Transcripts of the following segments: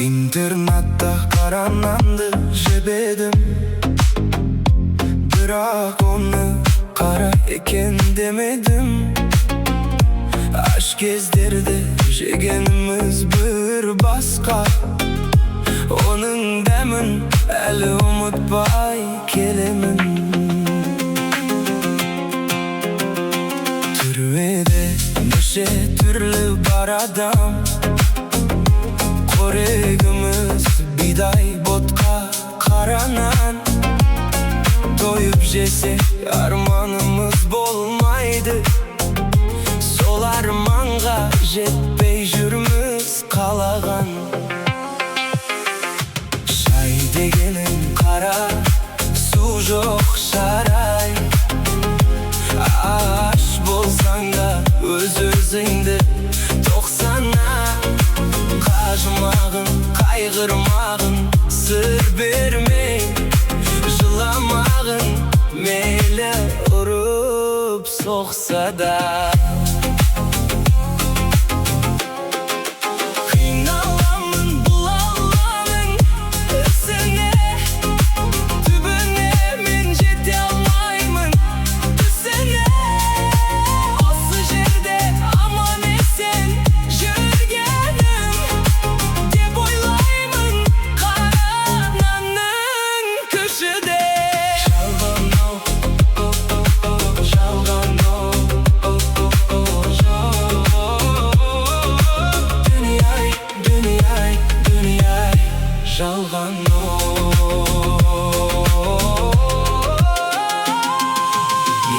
İnternatta karanlandı cebedim, bırak onu kara eken demedim. Aşk gezdirdi jegenimiz bir baska, onun demin eli umutbay kelimin. Türvede neşe türlü bar adam, koregimiz biday vodka karanan. Doyup jese armanımız bolmaydı, sol armanga jetpey jürmüz kalagan. Şay degenin kara, su jok şaray. Aş bolsan da öz özüңdü toksana. Kaçmağın, kaygırmağın, sır vermey, жыламағын мейлі ұрып соқса да. Қиналамын бұл алланың ісіне, түбіне мен жете алмаймын түсіне. Осы жерде аман есен жүргенім деп ойлаймын қарананның күшіде. Жалған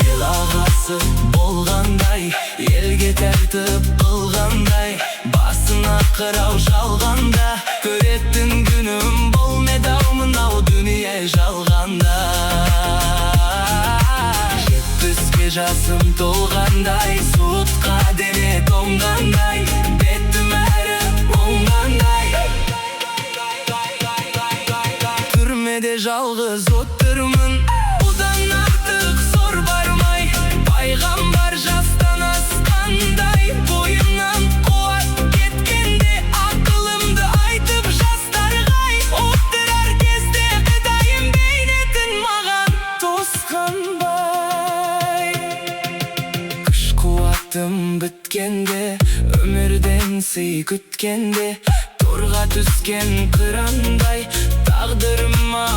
ел ағасы болғандай, елге тәртіп қылғандай, басына қырау жалғанда, көретін күнім болмедаумын ау дүние жалғанда. 70-ке жасым толғандай, суытқа дене тоңғандай, беттім әрі оңғандай. Türmede жалғыз отырмын, бұдан артық зор бармай. Пайғамбар жастан асқандай, бойымнан қуат кеткенде, ақылымды айтып жастарға отырар кезде, құдайым бейнетін маған тосқанбай. Күш қуатым біткенде, өмірден сый күткенде, торға түскен қырандай, тағдырыма